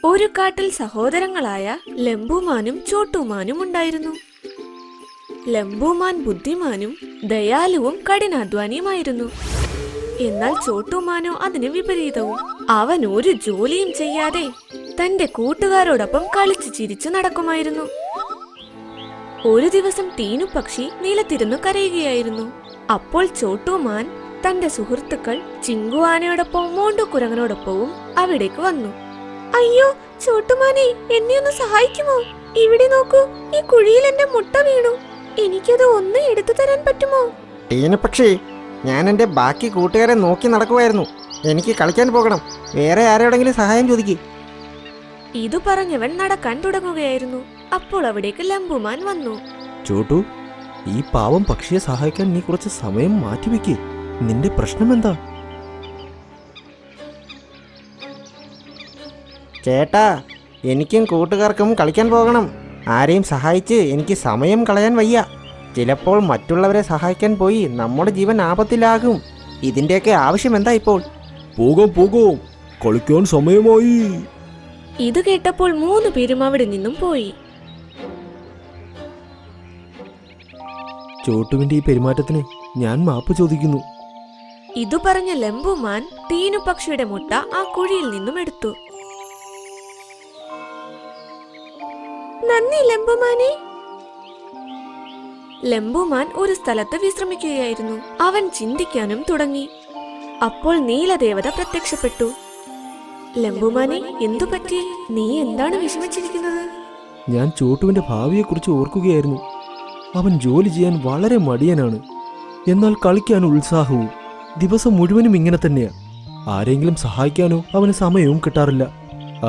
ഒരു കാട്ടിൽ സഹോദരങ്ങളായ ലംബുമാനും ചോട്ടുമാനും ഉണ്ടായിരുന്നു. ലംബുമാൻ ബുദ്ധിമാനും ദയാലുവും കഠിനാധ്വാനിയുമായിരുന്നു. എന്നാൽ ചോട്ടുമാനോ അതിന് വിപരീതവും. അവൻ ഒരു ജോലിയും ചെയ്യാതെ തന്റെ കൂട്ടുകാരോടൊപ്പം കളിച്ചു ചിരിച്ചു നടക്കുമായിരുന്നു. ഒരു ദിവസം ടീനു പക്ഷി നിലത്തിരുന്നു കരയുകയായിരുന്നു. അപ്പോൾ ചോട്ടുമാൻ തന്റെ സുഹൃത്തുക്കൾ ചിങ്കു ആനയോടൊപ്പവും മോണ്ടു കുരങ്ങനോടൊപ്പവും അവിടേക്ക് വന്നു. അയ്യോ ചോട്ടുമാനെ, എന്നെ ഒന്ന് സഹായിക്കുമോ? ഇവിടെ നോക്കൂ, ഈ കുഴിയിൽ എന്റെ മുട്ട വീണു. എനിക്കത് ഒന്ന് എടുത്തു തരാൻ പറ്റുമോ? ടീനു പക്ഷി, ഞാൻ എൻ്റെ ബാക്കി കൂട്ടുകാരെ നോക്കി നടക്കുമായിരുന്നു. എനിക്ക് കളിക്കാൻ പോകണം. വേറെ ആരോടെങ്കിലും സഹായം ചോദിക്കേ. ഇതു പറഞ്ഞവൻ നടക്കാൻ തുടങ്ങുകയായിരുന്നു. അപ്പോൾ അവിടേക്ക് ലംബുമാൻ വന്നു. ചോട്ടു, ഈ പാവം പക്ഷിയെ സഹായിക്കാൻ നീ കുറച്ച് സമയം മാറ്റിവെക്കേ. നിന്റെ പ്രശ്നം എന്താ? ചേട്ടാ, എനിക്കും കൂട്ടുകാർക്കും കളിക്കാൻ പോകണം. ആരെയും സഹായിച്ച് എനിക്ക് സമയം കളയാൻ വയ്യ. ചിലപ്പോൾ മറ്റുള്ളവരെ സഹായിക്കാൻ പോയി നമ്മുടെ ജീവൻ ആപത്തിലാകും. ഇതിൻ്റെയൊക്കെ ആവശ്യം എന്താ ഇപ്പോൾ? പോകാം, കളിക്കാൻ സമയമായി. ഇത് കേട്ടപ്പോൾ 3 പേരും അവിടെ നിന്നും പോയി. ചോട്ടുവിന്റെ ഈ പെരുമാറ്റത്തിന് ഞാൻ മാപ്പ് ചോദിക്കുന്നു. ഇതു പറഞ്ഞ ലംബുമാൻ ടീനു പക്ഷിയുടെ മുട്ട ആ കുഴിയിൽ നിന്നും എടുത്തു. നന്ദി ലംബുമാനെ. ലംബുമാൻ ഒരു സ്ഥലത്ത് വിശ്രമിക്കുകയായിരുന്നു. അവൻ ചിന്തിക്കാനും തുടങ്ങി. അപ്പോൾ നീലദേവത പ്രത്യക്ഷപ്പെട്ടു. ലംബുമാനെ, എന്തു പറ്റി? നീ എന്താണ് വിഷമിച്ചിരിക്കുന്നത്? ഞാൻ ചോട്ടുവിന്റെ ഭാവിയെക്കുറിച്ച് ഓർക്കുകയായിരുന്നു. അവൻ ജോലി ചെയ്യാൻ വളരെ മടിയനാണ്. എന്നാൽ കളിക്കാൻ ഉത്സാഹവും. ദിവസം മുഴുവനും ഇങ്ങനെ തന്നെയാ. ആരെങ്കിലും സഹായിക്കാനോ അവന് സമയവും കിട്ടാറില്ല.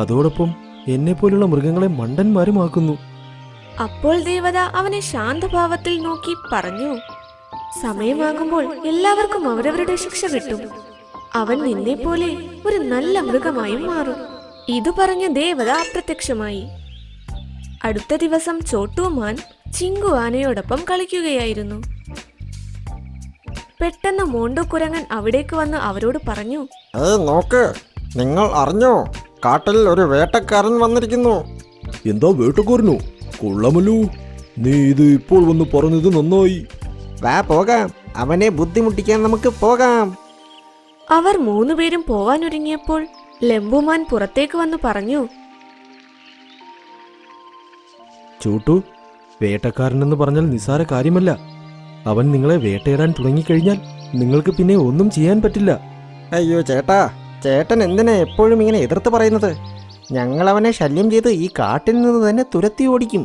അതോടൊപ്പം എന്നെപ്പോലുള്ള മൃഗങ്ങളെ മണ്ടന്മാരുമാക്കുന്നു. അപ്പോൾ ദേവത അവനെ ശാന്തഭാവത്തിൽ നോക്കി പറഞ്ഞു, സമയമാകുമ്പോൾ എല്ലാവർക്കും അവരവരുടെ ശിക്ഷ കിട്ടും. അവൻ നിന്നെ പോലെ ഒരു നല്ല മൃഗമായും മാറും. ഇതു പറഞ്ഞ ദേവത അപ്രത്യക്ഷമായി. അടുത്ത ദിവസം ചോട്ടുമാൻ ചിങ്കു ആനയോടൊപ്പം കളിക്കുകയായിരുന്നു. പെട്ടെന്ന് മോണ്ടു കുരങ്ങൻ അവിടേക്ക് വന്ന് അവരോട് പറഞ്ഞു, നോക്ക്, നിങ്ങൾ അറിഞ്ഞോ? കാട്ടിൽ ഒരു വേട്ടക്കാരൻ വന്നിരിക്കുന്നു. എന്താ വേട്ടക്കാരനോ? കൊള്ളാമല്ലോ. നീ ഇത് ഇപ്പോൾ വന്ന് പറഞ്ഞത് നന്നായി. വാ പോകാം, അവനെ ബുദ്ധിമുട്ടിക്കാൻ നമുക്ക് പോകാം. അവർ 3 പേരും പോവാനൊരുങ്ങിയപ്പോൾ ലംബുമാൻ പുറത്തേക്ക് വന്ന് പറഞ്ഞു, ചോട്ടു, വേട്ടക്കാരനെന്ന് പറഞ്ഞാൽ നിസ്സാര കാര്യമല്ല. അവൻ നിങ്ങളെ വേട്ടയിടാൻ തുടങ്ങിക്കഴിഞ്ഞാൽ നിങ്ങൾക്ക് പിന്നെ ഒന്നും ചെയ്യാൻ പറ്റില്ല. അയ്യോ ചേട്ടാ, ചേട്ടൻ എന്തിനാ എപ്പോഴും ഇങ്ങനെ എതിർത്ത് പറയുന്നത്? ഞങ്ങൾ അവനെ ശല്യം ചെയ്ത് ഈ കാട്ടിൽ നിന്ന് തന്നെ തുരത്തി ഓടിക്കും.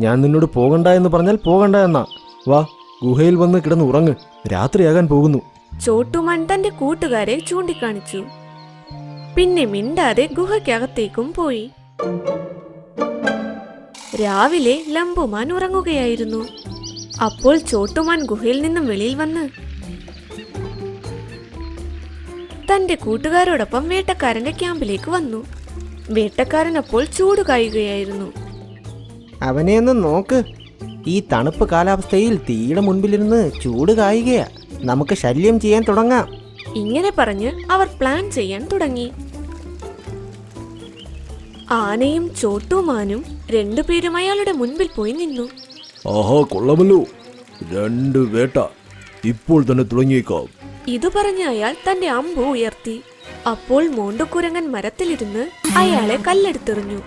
ഞാൻ നിന്നോട് പോകണ്ട എന്ന് പറഞ്ഞാൽ പോകണ്ട എന്നാ. വാ, ഗുഹയിൽ വന്ന് കിടന്ന് ഉറങ്ങ്. രാത്രിയാകാൻ പോകുന്നു. ചോട്ടുമാൻ തന്റെ കൂട്ടുകാരെ ചൂണ്ടിക്കാണിച്ചു. പിന്നെ മിണ്ടാതെ ഗുഹയ്ക്കകത്തേക്കും പോയി. രാവിലെ ലംബുമാൻ ഉറങ്ങുകയായിരുന്നു. അപ്പോൾ ചോട്ടുമാൻ ഗുഹയിൽ നിന്നും വെളിയിൽ വന്ന് തന്റെ കൂട്ടുകാരോടൊപ്പം വേട്ടക്കാരന്റെ ക്യാമ്പിലേക്ക് വന്നു. വേട്ടക്കാരൻ അപ്പോൾ ചൂട് കായുകയായിരുന്നു. അവനെ ഒന്ന് നോക്ക്. ഈ തണുപ്പ് കാലാവസ്ഥയിൽ തീയുടെ മുൻപിലിരുന്ന് ചൂട് കായുകയാ. നമുക്ക് ശല്യം ചെയ്യാൻ തുടങ്ങാം. ഇങ്ങനെ പറഞ്ഞ് അവർ പ്ലാൻ ചെയ്യാൻ തുടങ്ങി. ആനയും ചോട്ടുമാനും 2 പേരും അയാളുടെ മുൻപിൽ പോയി നിന്നു. ആഹാ, കൊള്ളാമല്ലോ. 2 വേട്ട ഇപ്പോൾ തന്നെ തുടങ്ങിയേക്കാം. ഇതു പറഞ്ഞ അയാൾ തന്റെ അമ്പ് ഉയർത്തി. അപ്പോൾ മോണ്ടുകുരങ്ങൻ മരത്തിലിരുന്ന് അയാളെ കല്ലെടുത്തെറിഞ്ഞു.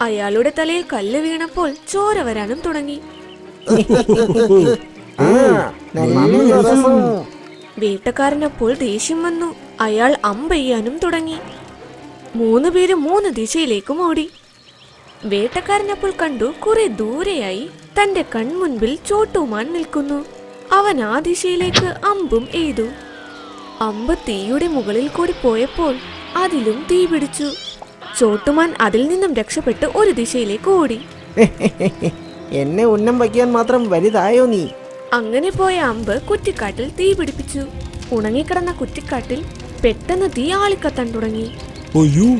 അയാളുടെ തലയിൽ കല്ല് വീണപ്പോൾ ചോര വരാനും തുടങ്ങി. വേട്ടക്കാരനപ്പോൾ ദേഷ്യം വന്നു. അയാൾ അമ്പെയ്യാനും തുടങ്ങി. 3 പേരും 3 ദിശയിലേക്കും ഓടി. വേട്ടക്കാരനപ്പോൾ കണ്ടു, കുറെ ദൂരെയായി തന്റെ കൺമുൻപിൽ ചോട്ടുമാൻ നിൽക്കുന്നു. അവൻ ആ ദിശയിലേക്ക് അമ്പും എയ്തു. അമ്പ് തീയുടെ മുകളിൽ കൂടി പോയപ്പോൾ അതിലും തീ പിടിച്ചു. ചോട്ടുമാൻ അതിൽ നിന്നും രക്ഷപ്പെട്ട് ഒരു ദിശയിലേക്ക് ഓടി. എന്നെ ഉന്നം വയ്ക്കാൻ മാത്രം വലുതായോ നീ? അങ്ങനെ പോയ അമ്പ് കുറ്റിക്കാട്ടിൽ തീ പിടിപ്പിച്ചു. ഉണങ്ങിക്കിടന്ന കുറ്റിക്കാട്ടിൽ പെട്ടെന്ന് തീ ആളിക്കത്താൻ തുടങ്ങി. അയ്യോ,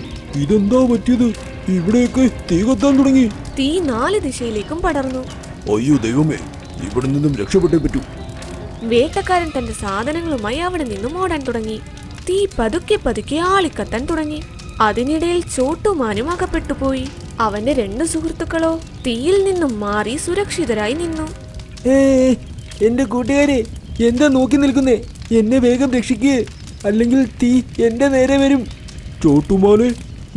ഇതെന്താ പറ്റിയത്? ഇവിടെയൊക്കെ തീ കത്താൻ തുടങ്ങി. തീ 4 ദിശയിലേക്കും പടർന്നു. അയ്യോ ദൈവമേ, ഇവിടെ നിന്നും രക്ഷപ്പെട്ടേ പറ്റൂ. വേട്ടക്കാരൻ തന്റെ സാധനങ്ങളുമായി അവിടെ നിന്നും ഓടാൻ തുടങ്ങി. തീ പതുക്കെ പതുക്കെ ആളിക്കത്താൻ തുടങ്ങി. അതിനിടയിൽ ചോട്ടുമാനും അകപ്പെട്ടുപോയി. അവന്റെ 2 സുഹൃത്തുക്കളോ തീയിൽ നിന്നും മാറി സുരക്ഷിതരായി നിന്നു. എന്റെ കൂട്ടുകാരെ, എന്താ നോക്കി നിൽക്കുന്നേ? എന്നെ വേഗം രക്ഷിക്കേ, അല്ലെങ്കിൽ തീ എന്റെ നേരെ വരും. ചോട്ടുമാനെ,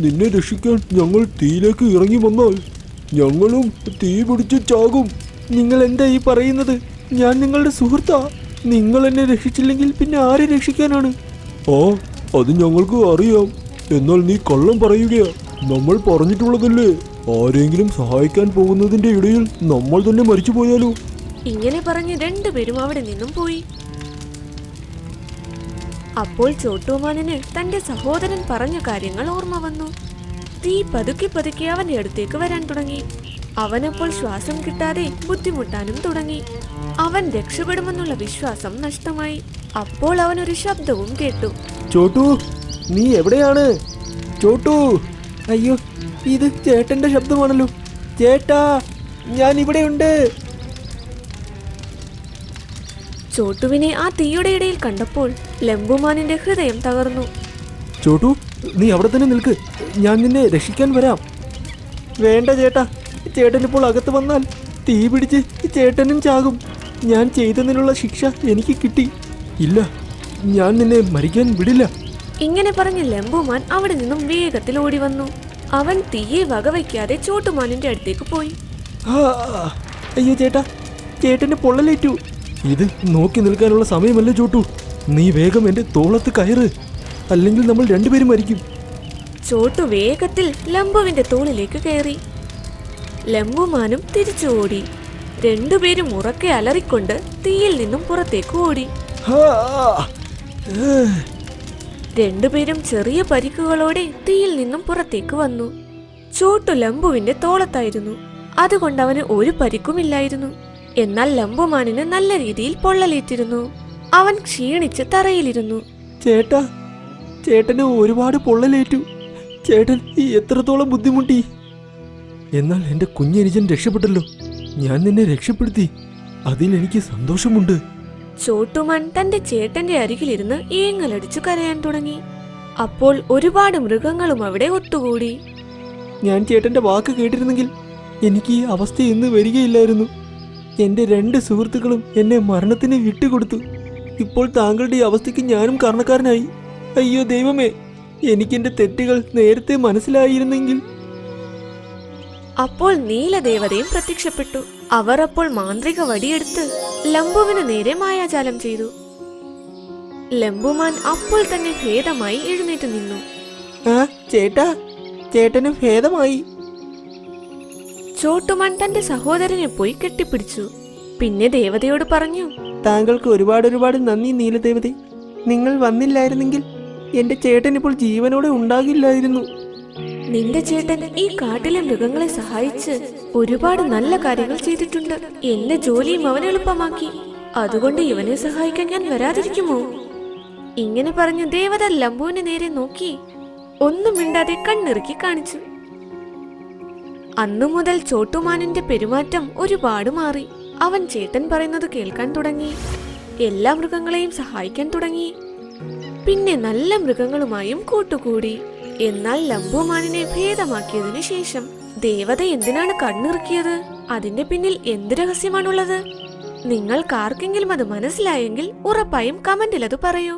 നിന്നെ രക്ഷിക്കാൻ ഞങ്ങൾ തീയിലേക്ക് ഇറങ്ങി വന്നാൽ ഞങ്ങളും തീ പിടിച്ച് ചാകും. നിങ്ങൾ എന്താ ഈ പറയുന്നത്? ഞാൻ നിങ്ങളുടെ സുഹൃത്താ. നിങ്ങൾ എന്നെ രക്ഷിച്ചില്ലെങ്കിൽ പിന്നെ ആരെ രക്ഷിക്കാനാണ്? ആ, അത് ഞങ്ങൾക്ക് അറിയാം. എന്നാൽ നീ കള്ളം പറയുകയാ. നമ്മൾ പറഞ്ഞിട്ടുള്ളതല്ലേ, ആരെങ്കിലും സഹായിക്കാൻ പോകുന്നതിന്റെ ഇടയിൽ നമ്മൾ തന്നെ മരിച്ചു പോയാലോ? ഇങ്ങനെ പറഞ്ഞ് 2 പേരും അവിടെ നിന്നും പോയി. അപ്പോൾ ചോട്ടുമാനിന് തന്റെ സഹോദരൻ പറഞ്ഞ കാര്യങ്ങൾ ഓർമ്മ വന്നു. തീ പതുക്കെ പതുക്കെ അവന്റെ അടുത്തേക്ക് വരാൻ തുടങ്ങി. അവനപ്പോൾ ശ്വാസം കിട്ടാതെ ബുദ്ധിമുട്ടാനും തുടങ്ങി. അവൻ രക്ഷപ്പെടുമെന്നുള്ള വിശ്വാസം നഷ്ടമായി. അപ്പോൾ അവനൊരു ശബ്ദവും കേട്ടു. ചോട്ടു, നീ എവിടെയാണ്? ചോട്ടു, അയ്യോ, ഇത് ചേട്ടന്റെ ശബ്ദമാണല്ലോ. ചേട്ടാ, ഞാൻ ഇവിടെയുണ്ട്. ചോട്ടുവിനെ ആ തീയുടെ ഇടയിൽ കണ്ടപ്പോൾ ലംബുമാനിന്റെ ഹൃദയം തകർന്നു. ചോട്ടു, നീ അവിടെ തന്നെ നിൽക്ക്, ഞാൻ നിന്നെ രക്ഷിക്കാൻ വരാം. വേണ്ട ചേട്ടാ, ചേട്ടൻ ഇപ്പോൾ അകത്ത് വന്നാൽ തീ പിടിച്ച് ചേട്ടനും ചാകും. ഞാൻ ചെയ്തതിനുള്ള ശിക്ഷ എനിക്ക് കിട്ടി. ഇല്ല, ഞാൻ നിന്നെ മരിക്കാൻ വിടില്ല. ഇങ്ങനെ പറഞ്ഞ് ലംബുമാൻ അവിടെ നിന്നും വേഗത്തിൽ ഓടി വന്നു. അവൻ തീയെ വകവയ്ക്കാതെ ചോട്ടുമാനിന്റെ അടുത്തേക്ക് പോയി. അയ്യോ ചേട്ടാ, ചേട്ടന്റെ പൊള്ളലേറ്റു. ഇത് നോക്കി നിൽക്കാനുള്ള സമയമല്ല ചോട്ടു. നീ വേഗം എന്റെ തോളത്ത് കയറ്, അല്ലെങ്കിൽ നമ്മൾ 2 പേരും മരിക്കും. ചോട്ടു വേഗത്തിൽ ലംബുവിന്റെ തോളിലേക്ക് കയറി. ലംബുമാനും തിരിച്ചു ഓടി. 2 പേരും ഉറക്കെ അലറിക്കൊണ്ട് തീയിൽ നിന്നും പുറത്തേക്ക് ഓടി. 2 പേരും ചെറിയ പരിക്കുകളോടെ തീയിൽ നിന്നും പുറത്തേക്ക് വന്നു. ചോട്ടു ലംബുവിന്റെ തോളത്തായിരുന്നു. അതുകൊണ്ട് അവന് ഒരു പരിക്കുമില്ലായിരുന്നു. എന്നാൽ ലംബുമാനിന് നല്ല രീതിയിൽ പൊള്ളലേറ്റിരുന്നു. അവൻ ക്ഷീണിച്ച് തറയിലിരുന്നു. ചേട്ടാ, ചേട്ടന് ഒരുപാട് പൊള്ളലേറ്റു. ചേട്ടൻ എത്രത്തോളം ബുദ്ധിമുട്ടി. എന്നാൽ എന്റെ കുഞ്ഞനുജൻ രക്ഷപ്പെട്ടല്ലോ. ഞാൻ നിന്നെ രക്ഷപ്പെടുത്തി, അതിൽ എനിക്ക് സന്തോഷമുണ്ട്. ചോട്ടുമാൻ തന്റെ ചേട്ടന്റെ അരികിലിരുന്ന് ഏങ്ങലടിച്ചു കരയാൻ തുടങ്ങി. അപ്പോൾ ഒരുപാട് മൃഗങ്ങളും അവിടെ ഒത്തുകൂടി. ഞാൻ ചേട്ടന്റെ വാക്ക് കേട്ടിരുന്നെങ്കിൽ എനിക്ക് ഈ അവസ്ഥ ഇന്ന് വരികയില്ലായിരുന്നു. എന്റെ 2 സുഹൃത്തുക്കളും എന്നെ മരണത്തിന് വിട്ടുകൊടുത്തു. ഇപ്പോൾ താങ്കളുടെ ഈ അവസ്ഥയ്ക്ക് ഞാനും കാരണക്കാരനായി. അയ്യോ ദൈവമേ, എനിക്കെന്റെ തെറ്റുകൾ നേരത്തെ മനസ്സിലായിരുന്നെങ്കിൽ. അപ്പോൾ നീലദേവതയും പ്രത്യക്ഷപ്പെട്ടു. അവർ അപ്പോൾ മാന്ത്രിക വടിയെടുത്ത് ലംബുവിന് നേരെ മായാജാലം ചെയ്തു. ലംബുമാൻ അപ്പോൾ തന്നെ ഭേദമായി എഴുന്നേറ്റ് നിന്നു. ചേട്ടാ, ചേട്ടന് ഭേദമായി. ചോട്ടുമാൻ തന്റെ സഹോദരനെ പോയി കെട്ടിപ്പിടിച്ചു. പിന്നെ ദേവതയോട് പറഞ്ഞു, താങ്കൾക്ക് ഒരുപാട് നന്ദി നീലദേവതേ. നിങ്ങൾ വന്നില്ലായിരുന്നെങ്കിൽ എന്റെ ചേട്ടൻ ഇപ്പോൾ ജീവനോടെ ഉണ്ടാകില്ലായിരുന്നു. നിന്റെ ചേട്ടൻ ഈ കാട്ടിലെ മൃഗങ്ങളെ സഹായിച്ച് ഒരുപാട് നല്ല കാര്യങ്ങൾ ചെയ്തിട്ടുണ്ട്. എന്റെ ജോലിയും അവൻ എളുപ്പമാക്കി. അതുകൊണ്ട് ഇവനെ സഹായിക്കാൻ ഞാൻ വരാതിരിക്കുമോ? ഇങ്ങനെ പറഞ്ഞു ദേവത ലംബുവിന് നേരെ നോക്കി ഒന്നും മിണ്ടാതെ കണ്ണിറുക്കി കാണിച്ചു. അന്നു മുതൽ ചോട്ടുമാനിന്റെ പെരുമാറ്റം ഒരുപാട് മാറി. അവൻ ചേട്ടൻ പറയുന്നത് കേൾക്കാൻ തുടങ്ങി. എല്ലാ മൃഗങ്ങളെയും സഹായിക്കാൻ തുടങ്ങി. പിന്നെ നല്ല മൃഗങ്ങളുമായും കൂട്ടുകൂടി. എന്നാൽ ലംബുമാനിനെ ഭേദമാക്കിയതിനു ശേഷം ദേവത എന്തിനാണ് കണ്ണിറുക്കിയത്? അതിന്റെ പിന്നിൽ എന്ത് രഹസ്യമാണുള്ളത്? നിങ്ങൾക്കാർക്കെങ്കിലും അത് മനസ്സിലായെങ്കിൽ ഉറപ്പായും കമന്റിൽ അത് പറയൂ.